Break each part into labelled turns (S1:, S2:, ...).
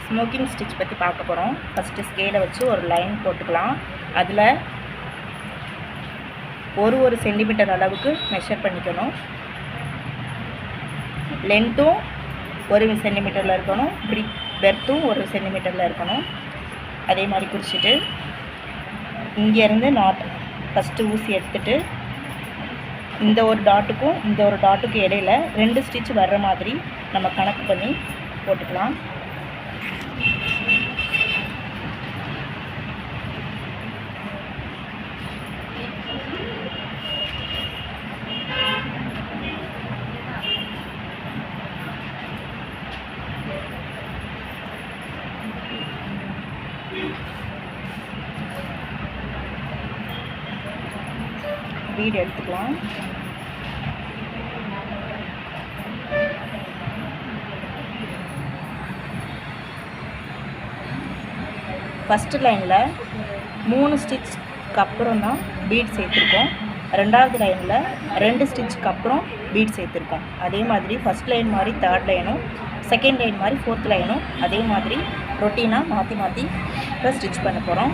S1: Smoking stitch பற்றி பார்க்க போகிறோம். ஃபஸ்ட்டு ஸ்கேலை வச்சு ஒரு லைன் போட்டுக்கலாம். அதில் ஒரு சென்டிமீட்டர் அளவுக்கு மெஷர் பண்ணிக்கணும். லென்த்தும் 1 சென்டிமீட்டரில் இருக்கணும், பெர்த்தும் 1 சென்டிமீட்டரில் இருக்கணும். அதே மாதிரி குறிச்சிட்டு இங்கேருந்து நாட் ஃபஸ்ட்டு ஊசி எடுத்துகிட்டு இந்த ஒரு டாட்டுக்கும் இந்த ஒரு டாட்டுக்கும் இடையில 2 ஸ்டிச் வர்ற மாதிரி நம்ம கணக்கு பண்ணி போட்டுக்கலாம். பீட் எடுத்துக்கலாம். ஃபஸ்ட்டு லைனில் 3 ஸ்டிச்சுக்கு அப்புறம் தான் பீட் சேர்த்துருக்கோம். ரெண்டாவது லைனில் 2 ஸ்டிச்சுக்கு அப்புறம் பீட் சேர்த்துருக்கோம். அதே மாதிரி ஃபஸ்ட் லைன் மாதிரி தேர்ட் லைனும், செகண்ட் லைன் மாதிரி ஃபோர்த் லைனும் அதே மாதிரி ரொட்டீனாக மாற்றி மாற்றி இப்போ ஸ்டிச் பண்ண போகிறோம்.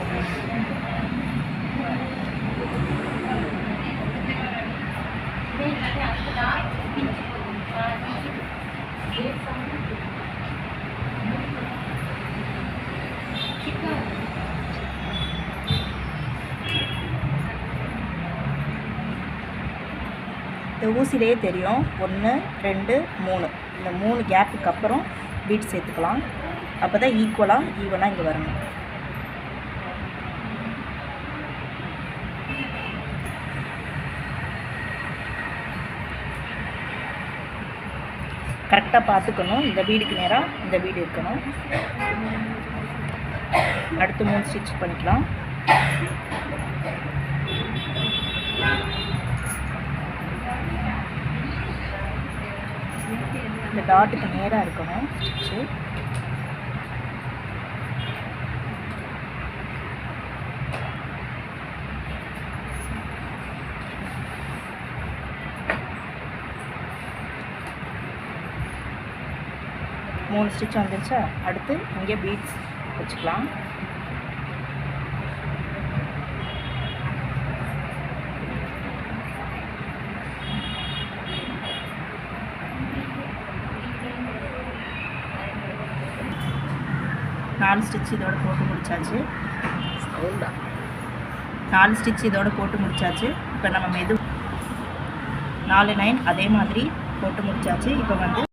S1: இந்த ஊசிலேயே தெரியும் 1 2 3 இந்த 3 கேப்புக்கு அப்புறம் பீட் சேர்த்துக்கலாம். அப்போ தான் ஈவனாக இங்கே வரணும். கரெக்டாக பார்த்துக்கணும். இந்த பீடுக்கு நேராக இந்த பீடு இருக்கணும். அடுத்து 3 ஸ்டிச் பண்ணிக்கலாம். இந்த டாட்டுக்கு நேராக இருக்கணும் ஸ்டிச்சு. மூணு ஸ்டிச் வந்துருச்சா? அடுத்து இங்கே பீட்ஸ் வச்சுக்கலாம். நாலு ஸ்டிச் இதோட போட்டு முடிச்சாச்சு. 4 ஸ்டிச் இதோட போட்டு முடிச்சாச்சு. இப்போ நம்ம 4 லைன் அதே மாதிரி போட்டு முடிச்சாச்சு. இப்போ வந்து